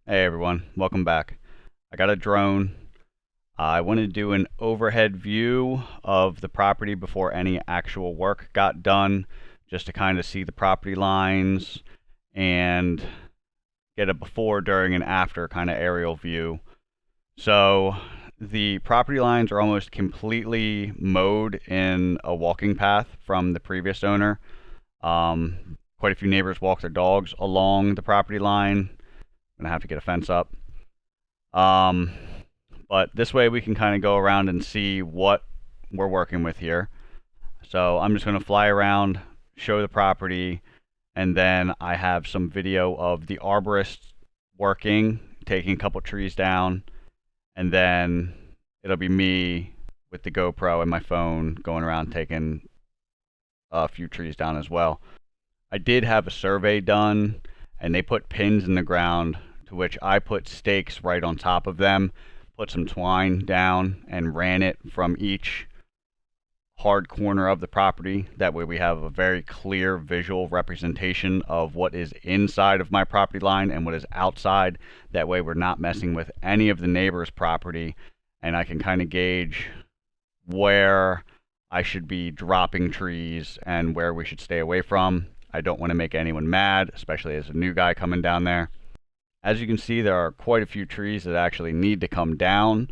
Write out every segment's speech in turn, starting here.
Hey everyone, welcome back. I got a drone. I wanted to do an overhead view of the property before any actual work got done, just to kind of see the property lines and get a before, during, and after kind of aerial view. So the property lines are almost completely mowed in a walking path from the previous owner. Quite a few neighbors walk their dogs along the property line. I'm gonna have to get a fence up. But this way we can kind of go around and see what we're working with here. So I'm just gonna fly around, show the property, and then I have some video of the arborist working, taking a couple trees down, and then it'll be me with the GoPro and my phone going around taking a few trees down as well. I did have a survey done, and they put pins in the ground, to which I put stakes right on top of them, put some twine down, and ran it from each hard corner of the property. That way we have a very clear visual representation of what is inside of my property line and what is outside. That way we're not messing with any of the neighbor's property, and I can kind of gauge where I should be dropping trees and where we should stay away from. I don't want to make anyone mad, especially as a new guy coming down there. As you can see, there are quite a few trees that actually need to come down,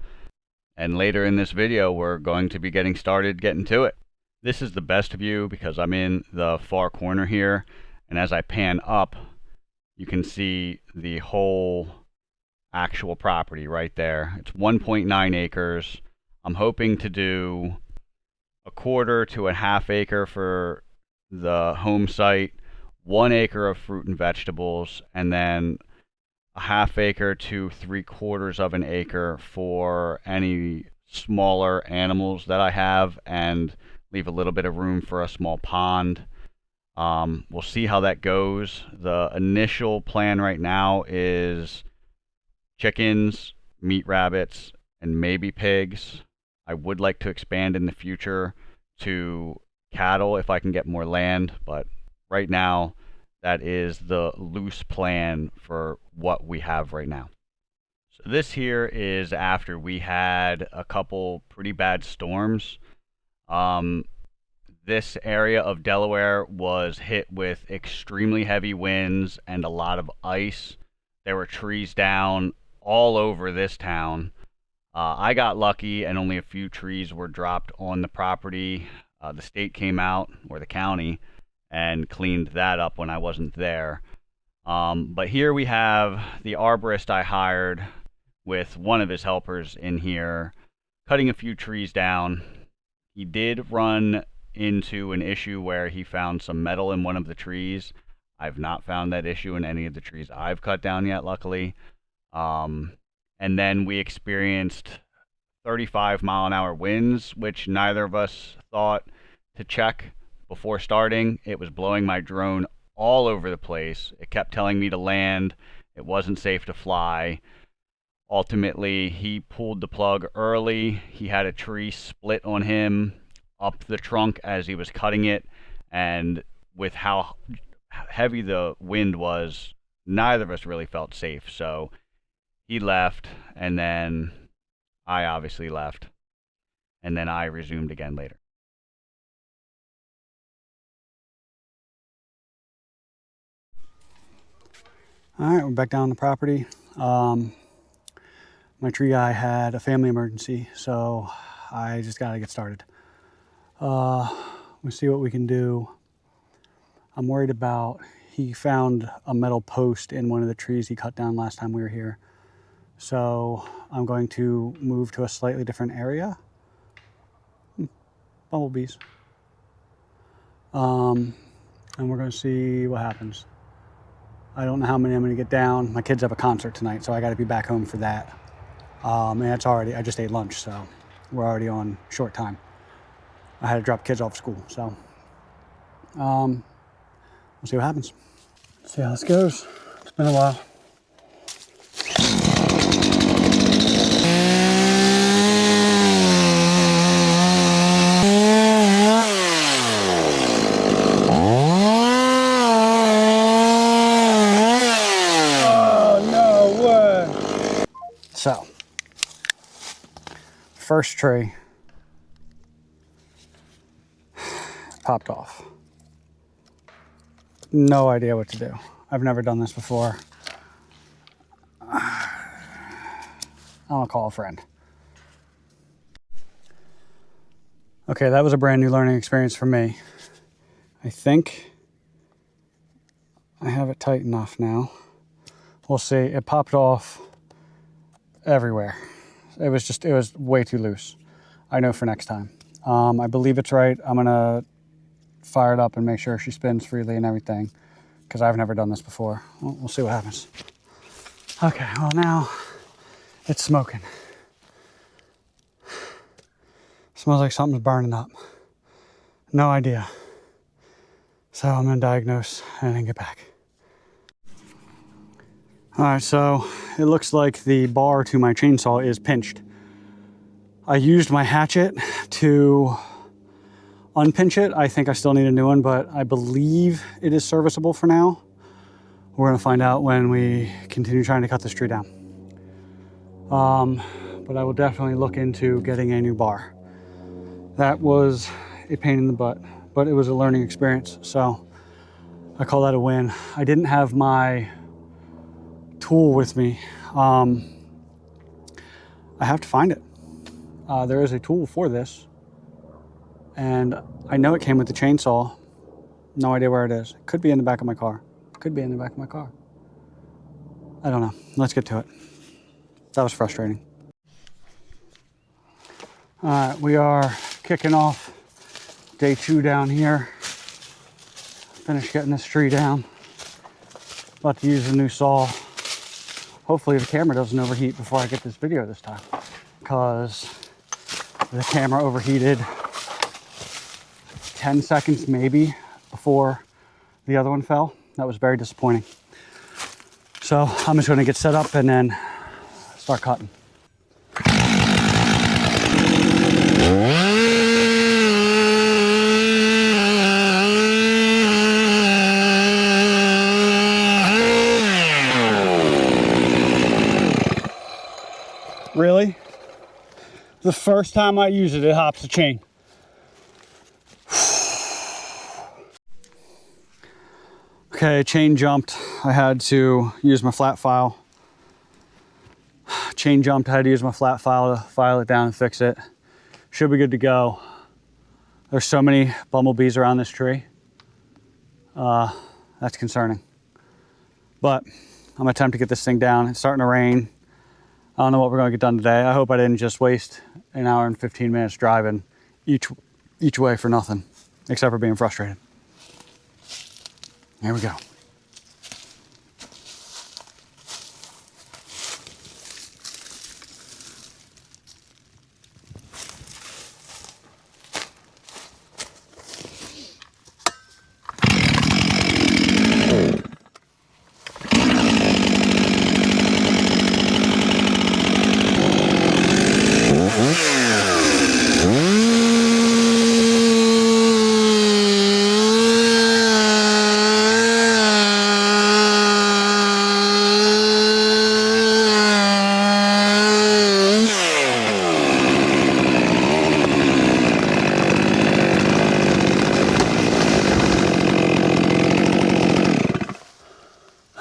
and later in this video we're going to be getting to it. This is the best view because I'm in the far corner here, and as I pan up you can see the whole actual property right there. It's 1.9 acres. I'm hoping to do a quarter to a half acre for the home site, 1 acre of fruit and vegetables, and then a half acre to 3/4 of an acre for any smaller animals that I have, and leave a little bit of room for a small pond. We'll see how that goes. The initial plan right now is chickens, meat rabbits, and maybe pigs. I would like to expand in the future to cattle if I can get more land, but right now that is the loose plan for what we have right now. So this here is after we had a couple pretty bad storms. This area of Delaware was hit with extremely heavy winds and a lot of ice. There were trees down all over this town. I got lucky and only a few trees were dropped on the property. The state came out, or the county, and cleaned that up when I wasn't there. But here we have the arborist I hired with one of his helpers in here, cutting a few trees down. He did run into an issue where he found some metal in one of the trees. I've not found that issue in any of the trees I've cut down yet, luckily. And then we experienced 35-mile-an-hour winds, which neither of us thought to check before starting. It was blowing my drone all over the place. It kept telling me to land. It wasn't safe to fly. Ultimately, he pulled the plug early. He had a tree split on him up the trunk as he was cutting it, and with how heavy the wind was, neither of us really felt safe. So he left, and then I obviously left, and then I resumed again later. All right, we're back down on the property. My tree guy had a family emergency, so I just gotta get started. We'll see what we can do. I'm worried about, he found a metal post in one of the trees he cut down last time we were here. So I'm going to move to a slightly different area. Bumblebees. And we're gonna see what happens. I don't know how many I'm gonna get down. My kids have a concert tonight, so I gotta be back home for that. And it's already, I just ate lunch, so we're already on short time. I had to drop kids off school, so we'll see what happens. See how this goes. It's been a while. Oh, no way. So, first tree popped off. No idea what to do. I've never done this before. I'm gonna call a friend. Okay, that was a brand new learning experience for me. I think I have it tight enough now. We'll see. It popped off everywhere. It was way too loose. I know for next time. I believe it's right. I'm gonna fire it up and make sure she spins freely and everything, because I've never done this before. We'll see what happens. Okay, well now it's smoking. Smells like something's burning up. No idea. So I'm gonna diagnose and then get back. All right, so it looks like the bar to my chainsaw is pinched. I used my hatchet to unpinch it. I think I still need a new one, but I believe it is serviceable for now. We're gonna find out when we continue trying to cut this tree down. But I will definitely look into getting a new bar. That was a pain in the butt, but it was a learning experience, so I call that a win. I didn't have my tool with me. I have to find it. There is a tool for this, and I know it came with the chainsaw. No idea where it is. It could be in the back of my car. Could be in the back of my car. I don't know. Let's get to it. That was frustrating. All right, we are kicking off day 2 down here. Finished getting this tree down. About to use a new saw. Hopefully the camera doesn't overheat before I get this video this time, because the camera overheated 10 seconds maybe before the other one fell. That was very disappointing. So I'm just gonna get set up and then start cutting. Really? The first time I use it, it hops the chain. Okay, chain jumped. I had to use my flat file. Chain jumped, I had to use my flat file to file it down and fix it. Should be good to go. There's so many bumblebees around this tree. That's concerning. But I'm gonna attempt to get this thing down. It's starting to rain. I don't know what we're gonna get done today. I hope I didn't just waste an hour and 15 minutes driving each way for nothing, except for being frustrated. Here we go.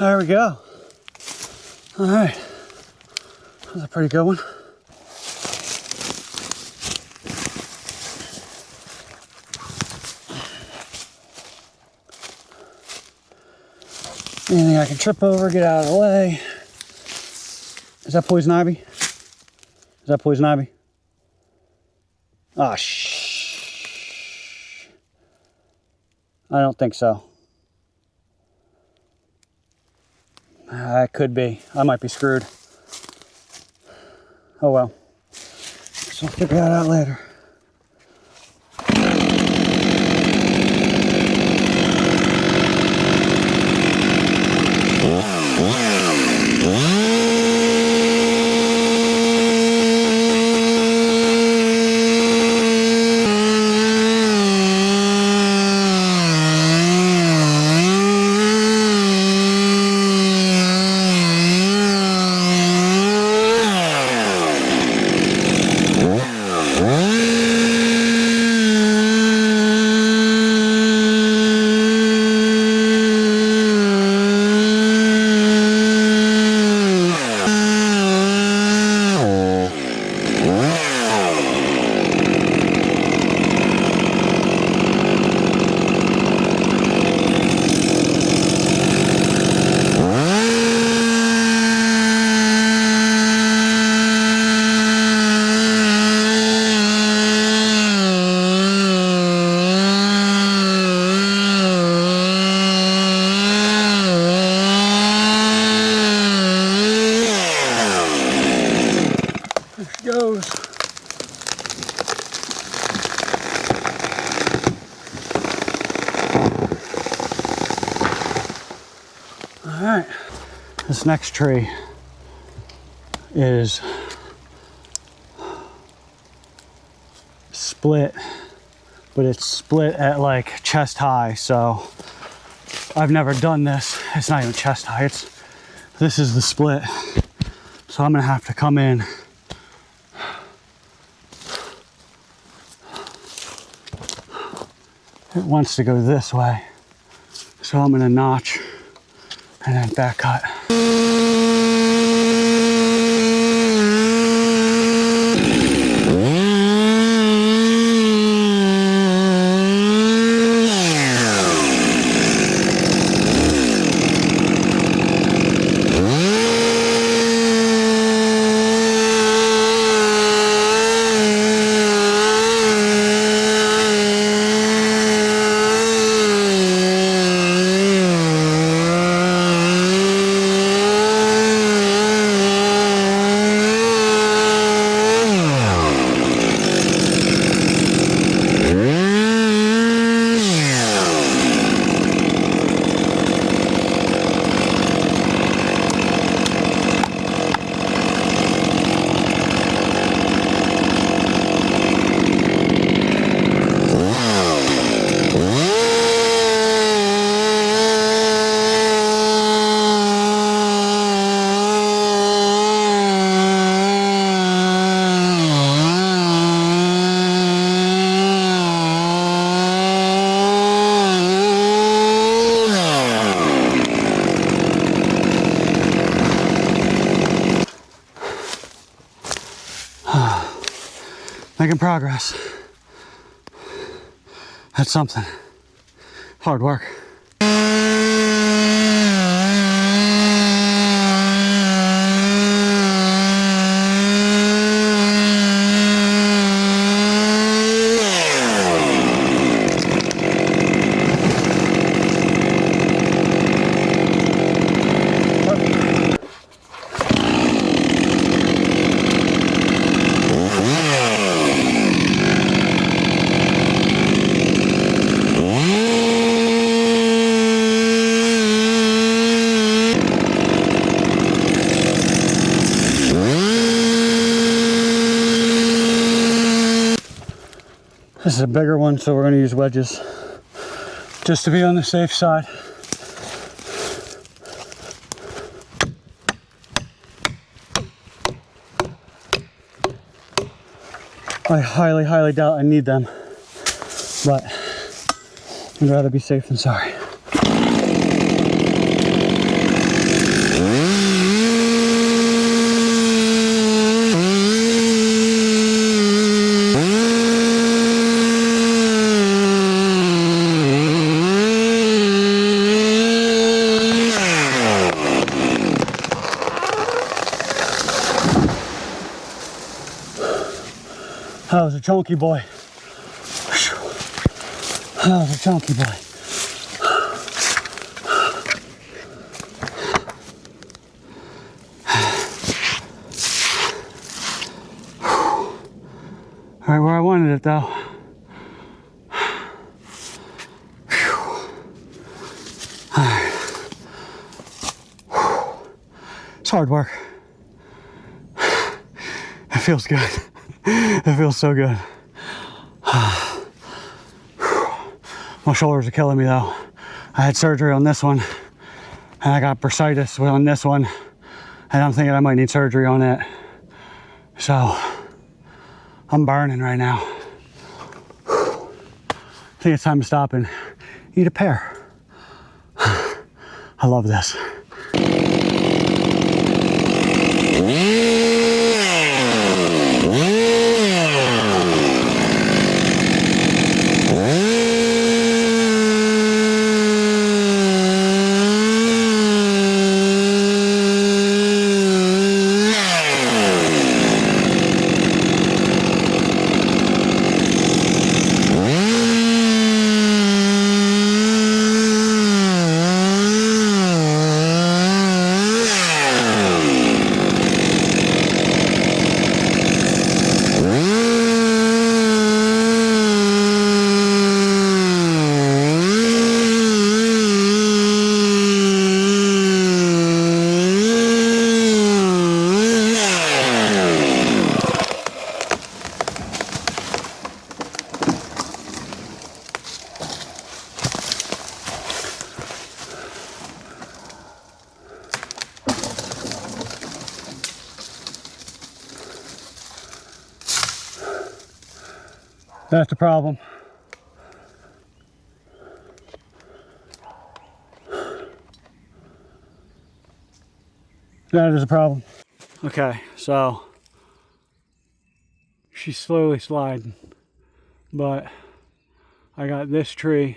There we go. All right, that's a pretty good one. Anything I can trip over, get out of the way. Is that poison ivy? Is that poison ivy? Ah, shh. I don't think so. It could be. I might be screwed. Oh well. So I'll figure that out later. goes. All right, this next tree is split, but it's split at like chest high, so I've never done this. It's not even chest high, this is the split. So I'm gonna have to come in it wants to go this way, so I'm gonna notch and then back cut. Making progress. That's something. Hard work. This is a bigger one, so we're going to use wedges just to be on the safe side. I highly, highly doubt I need them, but I'd rather be safe than sorry. That was a chunky boy. That was a chunky boy. All right, where I wanted it though. It's hard work. It feels good. It feels so good. My shoulders are killing me though. I had surgery on this one and I got bursitis on this one and I'm thinking I might need surgery on it. So I'm burning right now. I think it's time to stop and eat a pear. I love this. That's the problem. That is a problem. Okay, so she's slowly sliding, but I got this tree.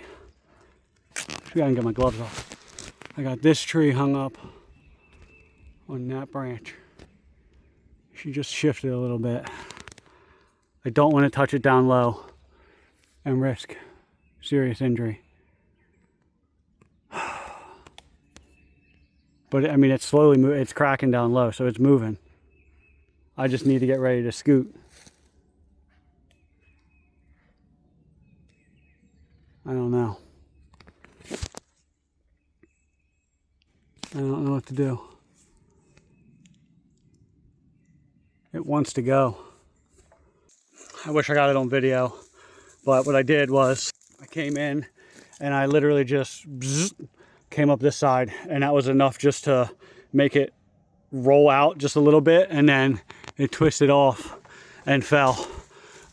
I gotta get my gloves off. I got this tree hung up on that branch. She just shifted a little bit. I don't want to touch it down low and risk serious injury. But I mean, it's slowly moving. It's cracking down low, so it's moving. I just need to get ready to scoot. I don't know. I don't know what to do. It wants to go. I wish I got it on video, but what I did was I came in and I literally just came up this side, and that was enough just to make it roll out just a little bit, and then it twisted off and fell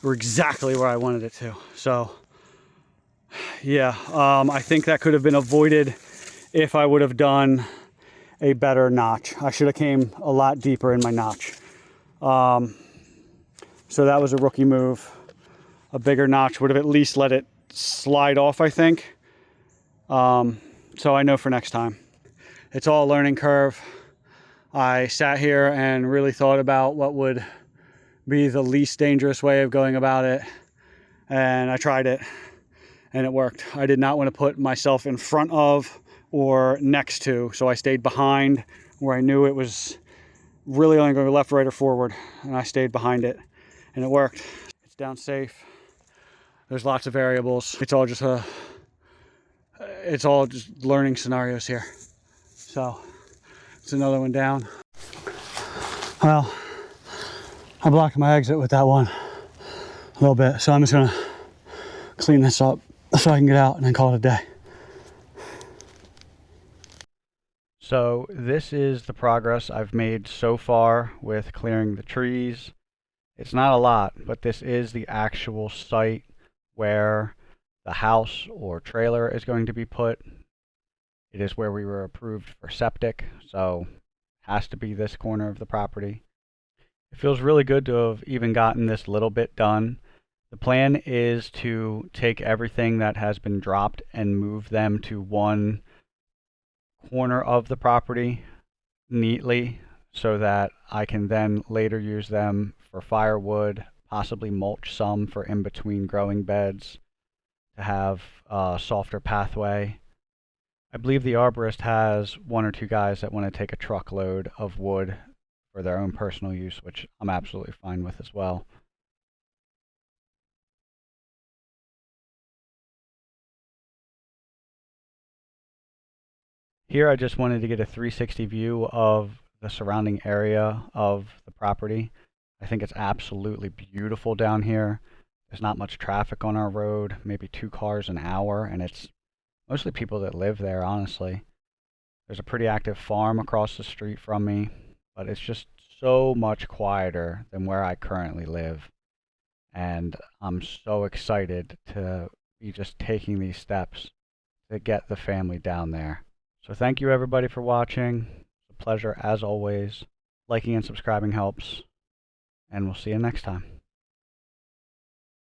exactly where I wanted it to. So yeah, I think that could have been avoided if I would have done a better notch. I should have came a lot deeper in my notch. So that was a rookie move. A bigger notch would have at least let it slide off, I think. So I know for next time. It's all a learning curve. I sat here and really thought about what would be the least dangerous way of going about it. And I tried it, and it worked. I did not want to put myself in front of or next to, so I stayed behind where I knew it was really only going to go left, right, or forward, and I stayed behind it, and it worked. It's down safe. There's lots of variables. It's all just learning scenarios here. So it's another one down. Well, I blocked my exit with that one a little bit, so I'm just gonna clean this up so I can get out and then call it a day. So this is the progress I've made so far with clearing the trees. It's not a lot, but this is the actual site where the house or trailer is going to be put. It is where we were approved for septic, so it has to be this corner of the property. It feels really good to have even gotten this little bit done. The plan is to take everything that has been dropped and move them to one corner of the property neatly so that I can then later use them for firewood, possibly mulch some for in between growing beds to have a softer pathway. I believe the arborist has one or two guys that want to take a truckload of wood for their own personal use, which I'm absolutely fine with as well. Here I just wanted to get a 360 view of the surrounding area of the property. I think it's absolutely beautiful down here. There's not much traffic on our road, maybe 2 cars an hour, and it's mostly people that live there, honestly. There's a pretty active farm across the street from me, but it's just so much quieter than where I currently live. And I'm so excited to be just taking these steps to get the family down there. So thank you everybody for watching. It's a pleasure as always. Liking and subscribing helps. And we'll see you next time.